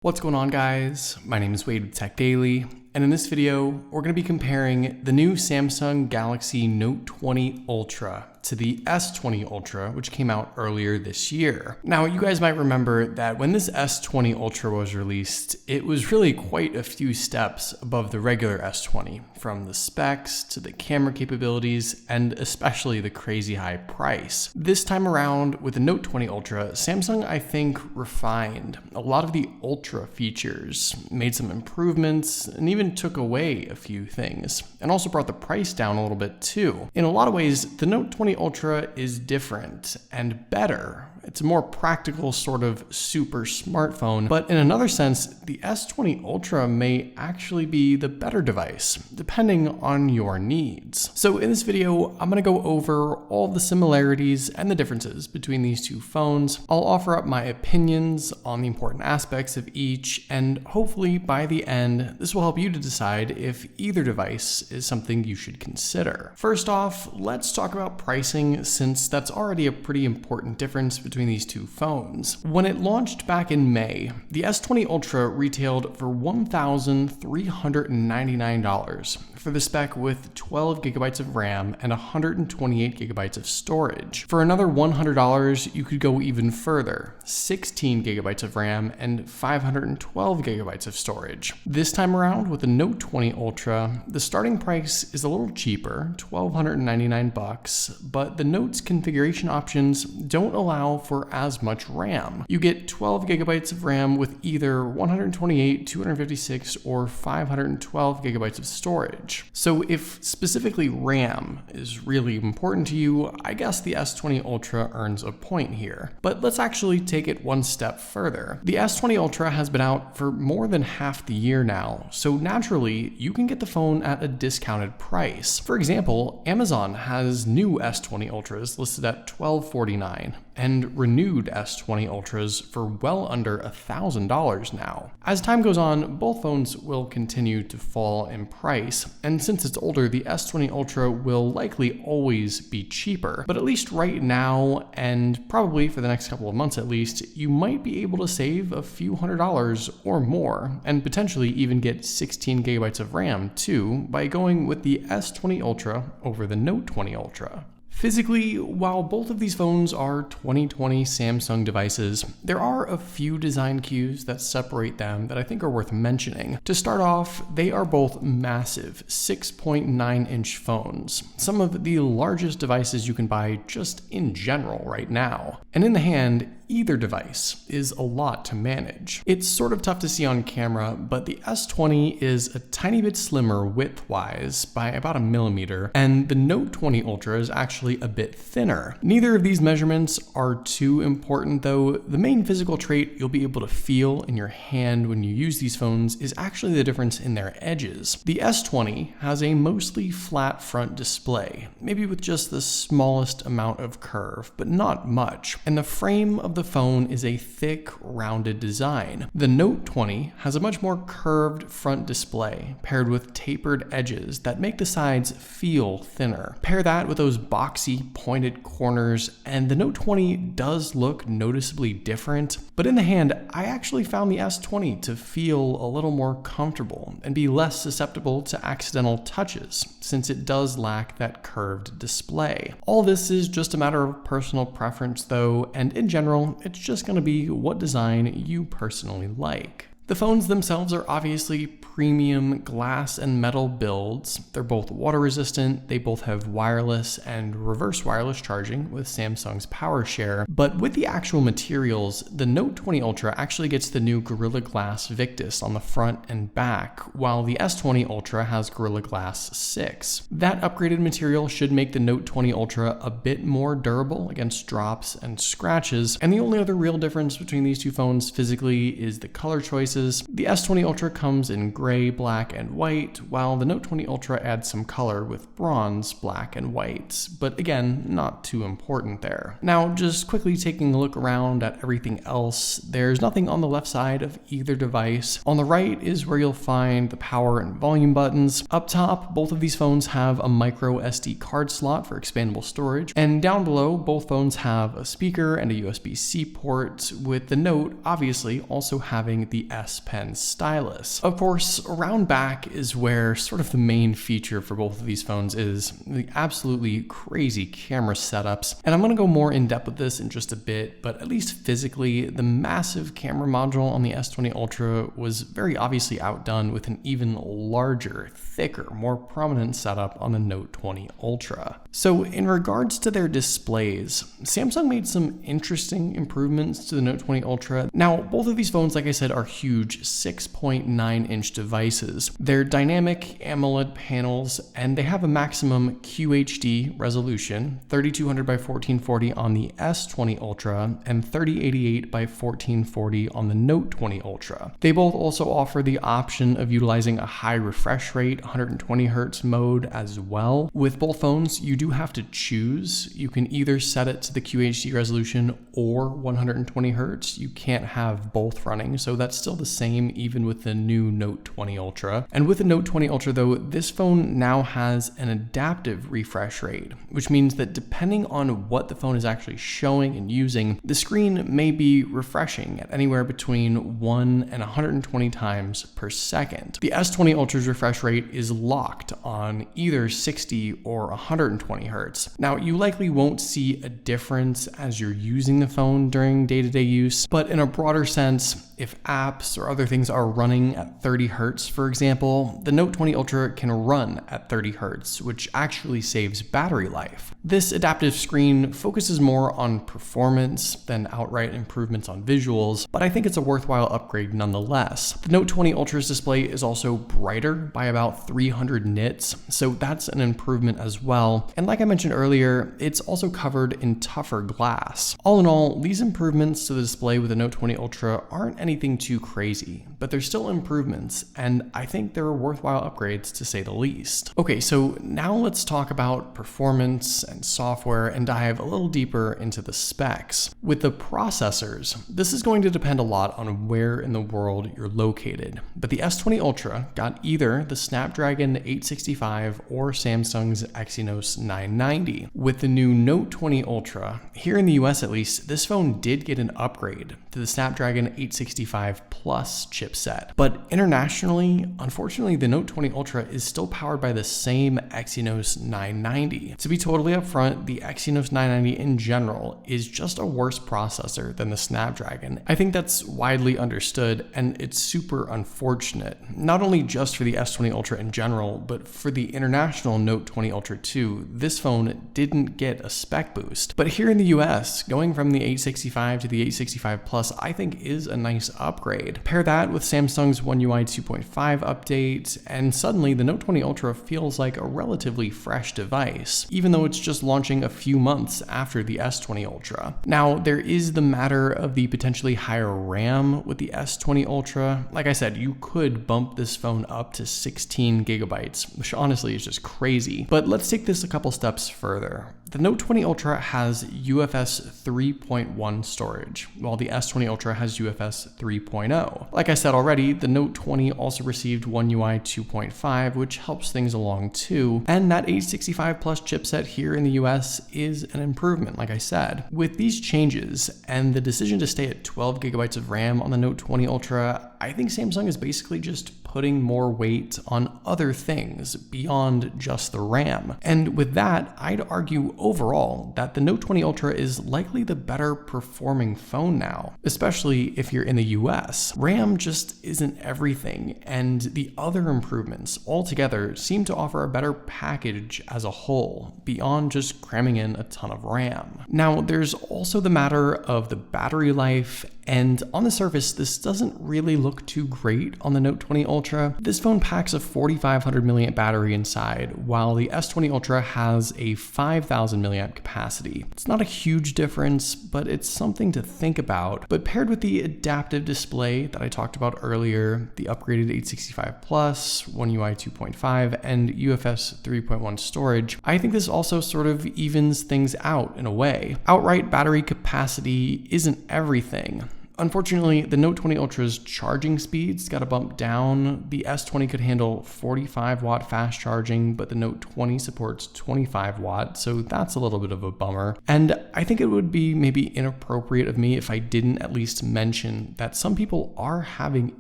What's going on, guys? My name is Wade with TechDaily, and in this video, we're going to be comparing the new Samsung Galaxy Note 20 Ultra to the S20 Ultra, which came out earlier this year. Now, you guys might remember that when this S20 Ultra was released, it was really quite a few steps above the regular S20, from the specs to the camera capabilities, and especially the crazy high price. This time around, with the Note 20 Ultra, Samsung, I think, refined a lot of the Ultra features, made some improvements, and even took away a few things, and also brought the price down a little bit too. In a lot of ways, the Note 20 Ultra is different and better. It's a more practical sort of super smartphone, but in another sense, the S20 Ultra may actually be the better device, depending on your needs. So in this video, I'm going to go over all the similarities and the differences between these two phones. I'll offer up my opinions on the important aspects of each, and hopefully by the end, this will help you to decide if either device is something you should consider. First off, let's talk about pricing, since that's already a pretty important difference between these two phones. When it launched back in May, the S20 Ultra retailed for $1,399 for the spec with 12 gigabytes of RAM and 128 gigabytes of storage. For another $100, you could go even further, 16 gigabytes of RAM and 512 gigabytes of storage. This time around with the Note 20 Ultra, the starting price is a little cheaper, $1,299, but the Note's configuration options don't allow for as much RAM. You get 12 gigabytes of RAM with either 128, 256, or 512 gigabytes of storage. So if specifically RAM is really important to you, I guess the S20 Ultra earns a point here. But let's actually take it one step further. The S20 Ultra has been out for more than half the year now, so naturally, you can get the phone at a discounted price. For example, Amazon has new S20 Ultras listed at $1,249 and renewed S20 Ultras for well under $1,000 now. As time goes on, both phones will continue to fall in price, and since it's older, the S20 Ultra will likely always be cheaper. But at least right now, and probably for the next couple of months at least, you might be able to save a few $100s or more, and potentially even get 16 gigabytes of RAM too, by going with the S20 Ultra over the Note 20 Ultra. Physically, while both of these phones are 2020 Samsung devices, there are a few design cues that separate them that I think are worth mentioning. To start off, they are both massive 6.9-inch phones, some of the largest devices you can buy just in general right now. And in the hand, either device is a lot to manage. It's sort of tough to see on camera, but the S20 is a tiny bit slimmer width-wise by about a millimeter, and the Note 20 Ultra is actually a bit thinner. Neither of these measurements are too important though. The main physical trait you'll be able to feel in your hand when you use these phones is actually the difference in their edges. The S20 has a mostly flat front display, maybe with just the smallest amount of curve, but not much, and the frame of the phone is a thick, rounded design. The Note 20 has a much more curved front display, paired with tapered edges that make the sides feel thinner. Pair that with those boxy, pointed corners, and the Note 20 does look noticeably different. But in the hand, I actually found the S20 to feel a little more comfortable and be less susceptible to accidental touches, since it does lack that curved display. All this is just a matter of personal preference though, and in general, it's just going to be what design you personally like. The phones themselves are obviously premium glass and metal builds. They're both water resistant, they both have wireless and reverse wireless charging with Samsung's PowerShare, but with the actual materials, the Note 20 Ultra actually gets the new Gorilla Glass Victus on the front and back, while the S20 Ultra has Gorilla Glass 6. That upgraded material should make the Note 20 Ultra a bit more durable against drops and scratches, and the only other real difference between these two phones physically is the color choices. The S20 Ultra comes in gray, black, and white, while the Note 20 Ultra adds some color with bronze, black, and white, but again, not too important there. Now, just quickly taking a look around at everything else, there's nothing on the left side of either device. On the right is where you'll find the power and volume buttons. Up top, both of these phones have a micro SD card slot for expandable storage, and down below, both phones have a speaker and a USB-C port, with the Note obviously also having the S S Pen stylus. Of course, around back is where sort of the main feature for both of these phones is the absolutely crazy camera setups. And I'm going to go more in depth with this in just a bit, but at least physically, the massive camera module on the S20 Ultra was very obviously outdone with an even larger, thicker, more prominent setup on the Note 20 Ultra. So in regards to their displays, Samsung made some interesting improvements to the Note 20 Ultra. Now, both of these phones, like I said, are huge 6.9-inch devices. They're dynamic AMOLED panels, and they have a maximum QHD resolution, 3200 by 1440 on the S20 Ultra and 3088 by 1440 on the Note 20 Ultra. They both also offer the option of utilizing a high refresh rate, 120 Hz mode as well. With both phones, you do have to choose. You can either set it to the QHD resolution or 120 Hz. You can't have both running, so that's still the same even with the new Note 20 Ultra. And with the Note 20 Ultra though, this phone now has an adaptive refresh rate, which means that depending on what the phone is actually showing and using, the screen may be refreshing at anywhere between 1 and 120 times per second. The S20 Ultra's refresh rate is locked on either 60 or 120 Hz. Now, you likely won't see a difference as you're using the phone during day-to-day use, but in a broader sense, if apps or other things are running at 30 Hz, for example, the Note 20 Ultra can run at 30 Hz, which actually saves battery life. This adaptive screen focuses more on performance than outright improvements on visuals, but I think it's a worthwhile upgrade nonetheless. The Note 20 Ultra's display is also brighter by about 300 nits, so that's an improvement as well. And like I mentioned earlier, it's also covered in tougher glass. All in all, these improvements to the display with the Note 20 Ultra aren't anything too crazy, but they're still improvements, and I think they're worthwhile upgrades to say the least. Okay, so now let's talk about performance and software and dive a little deeper into the specs. With the processors, this is going to depend a lot on where in the world you're located, but the S20 Ultra got either the Snapdragon 865 or Samsung's Exynos 990. With the new Note 20 Ultra, here in the US at least, this phone did get an upgrade to the Snapdragon 865 Plus chipset. But internationally, unfortunately, the Note 20 Ultra is still powered by the same Exynos 990. To be totally upfront, the Exynos 990 in general is just a worse processor than the Snapdragon. I think that's widely understood, and it's super unfortunate, not only just for the S20 Ultra in general, but for the international Note 20 Ultra too. This phone didn't get a spec boost. But here in the US, going from the 865 to the 865 Plus, I think is a nice upgrade. Pair that with Samsung's One UI 2.5 update, and suddenly the Note 20 Ultra feels like a relatively fresh device, even though it's just launching a few months after the S20 Ultra. Now, there is the matter of the potentially higher RAM with the S20 Ultra. Like I said, you could bump this phone up to 16 gigabytes, which honestly is just crazy. But let's take this a couple steps further. The Note 20 Ultra has UFS 3.1 storage, while the S20 Ultra has UFS 3.0. Like I said already, the Note 20 also received One UI 2.5, which helps things along too, and that 865 Plus chipset here in the US is an improvement, like I said. With these changes and the decision to stay at 12 gigabytes of RAM on the Note 20 Ultra, I think Samsung is basically just putting more weight on other things beyond just the RAM. And with that, I'd argue overall that the Note 20 Ultra is likely the better performing phone now, especially if you're in the US. RAM just isn't everything, and the other improvements altogether seem to offer a better package as a whole, beyond just cramming in a ton of RAM. Now, there's also the matter of the battery life, and on the surface, this doesn't really look too great on the Note 20 Ultra. This phone packs a 4500 mAh battery inside, while the S20 Ultra has a 5000 mAh capacity. It's not a huge difference, but it's something to think about. But paired with the adaptive display that I talked about earlier, the upgraded 865 Plus, One UI 2.5, and UFS 3.1 storage, I think this also sort of evens things out in a way. Outright battery capacity isn't everything. Unfortunately, the Note 20 Ultra's charging speeds got a bump down. The S20 could handle 45 watt fast charging, but the Note 20 supports 25 watt, so that's a little bit of a bummer. And I think it would be maybe inappropriate of me if I didn't at least mention that some people are having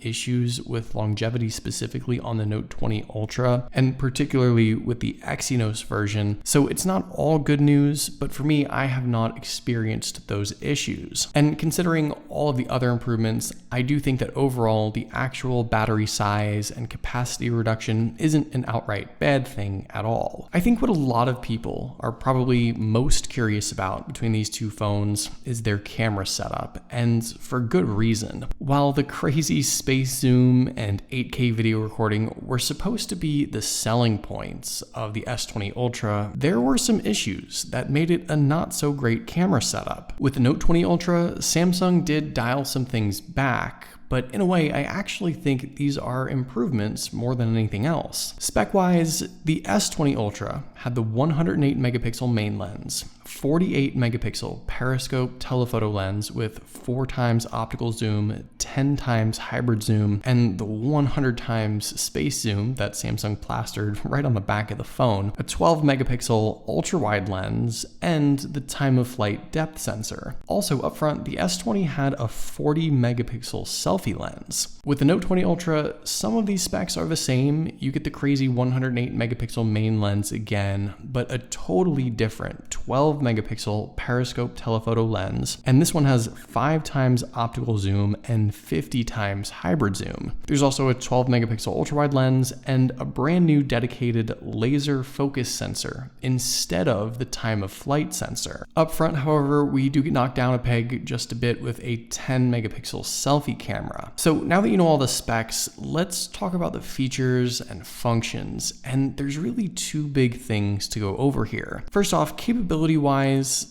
issues with longevity, specifically on the Note 20 Ultra, and particularly with the Exynos version. So it's not all good news, but for me, I have not experienced those issues. And considering all of the other improvements, I do think that overall the actual battery size and capacity reduction isn't an outright bad thing at all. I think what a lot of people are probably most curious about between these two phones is their camera setup, and for good reason. While the crazy space zoom and 8K video recording were supposed to be the selling points of the S20 Ultra, there were some issues that made it a not so great camera setup. With the Note 20 Ultra, Samsung did dial some things back, but in a way, I actually think these are improvements more than anything else. Spec-wise, the S20 Ultra had the 108 megapixel main lens, 48 megapixel periscope telephoto lens with 4 times optical zoom, 10 times hybrid zoom, and the 100 times space zoom that Samsung plastered right on the back of the phone, a 12 megapixel ultra-wide lens, and the time of flight depth sensor. Also up front, the S20 had a 40 megapixel selfie lens. With the Note 20 Ultra, some of these specs are the same. You get the crazy 108 megapixel main lens again, but a totally different 12 megapixel periscope telephoto lens, and this one has 5 times optical zoom and 50 times hybrid zoom. There's also a 12 megapixel ultra-wide lens and a brand new dedicated laser focus sensor instead of the time of flight sensor. Up front, however, we do get knocked down a peg just a bit with a 10 megapixel selfie camera. So now that you know all the specs, let's talk about the features and functions, and there's really 2 big things to go over here. First off, capability-wise,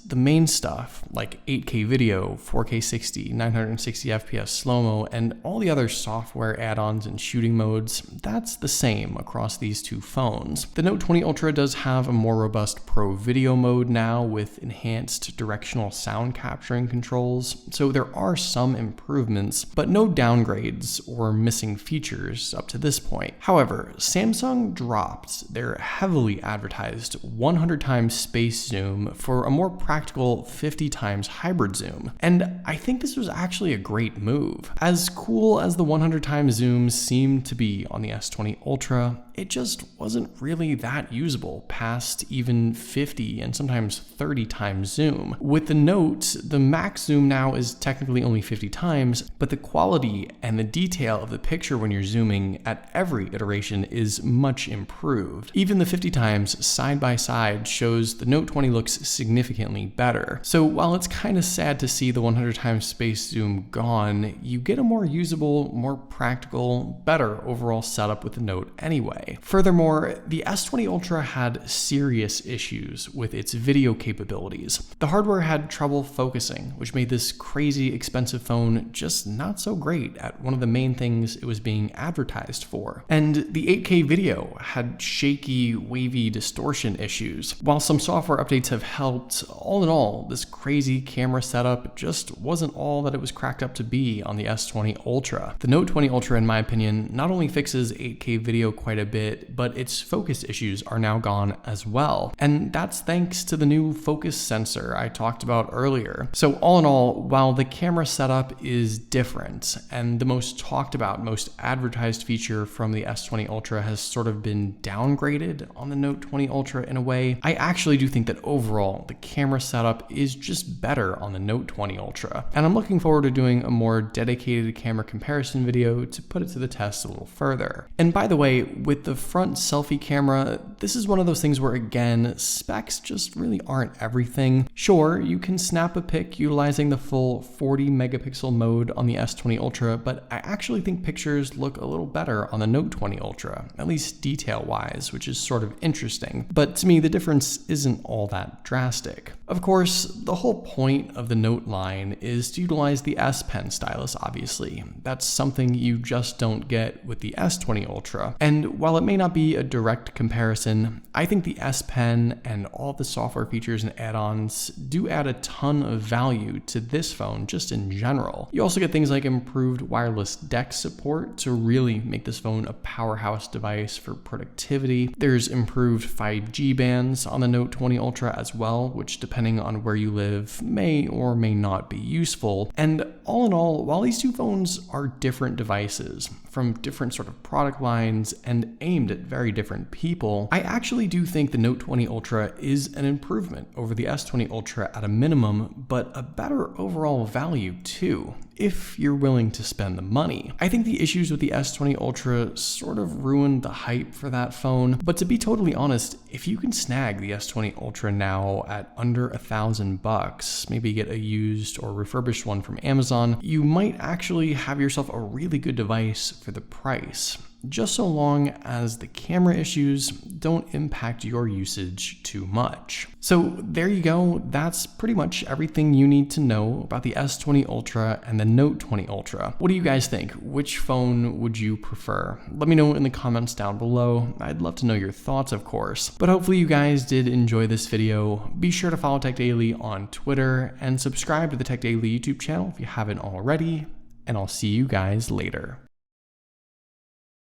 the main stuff like 8K video, 4K 60, 960 FPS slow-mo, and all the other software add-ons and shooting modes, that's the same across these 2 phones. The Note 20 Ultra does have a more robust Pro Video mode now with enhanced directional sound capturing controls, so there are some improvements, but no downgrades or missing features up to this point. However, Samsung dropped their heavily advertised 100 times space zoom for a more practical 50 times hybrid zoom, and I think this was actually a great move. As cool as the 100 times zoom seemed to be on the S20 Ultra, it just wasn't really that usable past even 50 and sometimes 30 times zoom. With the Note, the max zoom now is technically only 50 times, but the quality and the detail of the picture when you're zooming at every iteration is much improved. Even the 50 times side by side shows the Note 20 looks significantly better. So while it's kind of sad to see the 100 times space zoom gone, you get a more usable, more practical, better overall setup with the Note anyway. Furthermore, the S20 Ultra had serious issues with its video capabilities. The hardware had trouble focusing, which made this crazy expensive phone just not so great at one of the main things it was being advertised for. And the 8K video had shaky, wavy distortion issues. While some software updates have helped, all in all, this crazy camera setup just wasn't all that it was cracked up to be on the S20 Ultra. The Note 20 Ultra, in my opinion, not only fixes 8K video quite a bit, but its focus issues are now gone as well. And that's thanks to the new focus sensor I talked about earlier. So all in all, while the camera setup is different, and the most talked about, most advertised feature from the S20 Ultra has sort of been downgraded on the Note 20 Ultra in a way, I actually do think that overall the camera setup is just better on the Note 20 Ultra. And I'm looking forward to doing a more dedicated camera comparison video to put it to the test a little further. And by the way, with the front selfie camera, this is one of those things where, again, specs just really aren't everything. Sure, you can snap a pic utilizing the full 40 megapixel mode on the S20 Ultra, but I actually think pictures look a little better on the Note 20 Ultra, at least detail-wise, which is sort of interesting. But to me, the difference isn't all that drastic. drastic. Of course, the whole point of the Note line is to utilize the S Pen stylus, obviously. That's something you just don't get with the S20 Ultra. And while it may not be a direct comparison, I think the S Pen and all the software features and add-ons do add a ton of value to this phone just in general. You also get things like improved wireless DeX support to really make this phone a powerhouse device for productivity. There's improved 5G bands on the Note 20 Ultra as well, which depending on where you live may or may not be useful. And all in all, while these two phones are different devices from different sort of product lines and aimed at very different people, I actually do think the Note 20 Ultra is an improvement over the S20 Ultra at a minimum, but a better overall value too, if you're willing to spend the money. I think the issues with the S20 Ultra sort of ruined the hype for that phone, but to be totally honest, if you can snag the S20 Ultra now at under $1,000, maybe get a used or refurbished one from Amazon, you might actually have yourself a really good device for the price, just so long as the camera issues don't impact your usage too much. So there you go, that's pretty much everything you need to know about the S20 Ultra and the Note 20 Ultra. What do you guys think? Which phone would you prefer? Let me know in the comments down below. I'd love to know your thoughts, of course. But hopefully you guys did enjoy this video. Be sure to follow TechDaily on Twitter and subscribe to the TechDaily YouTube channel if you haven't already, and I'll see you guys later.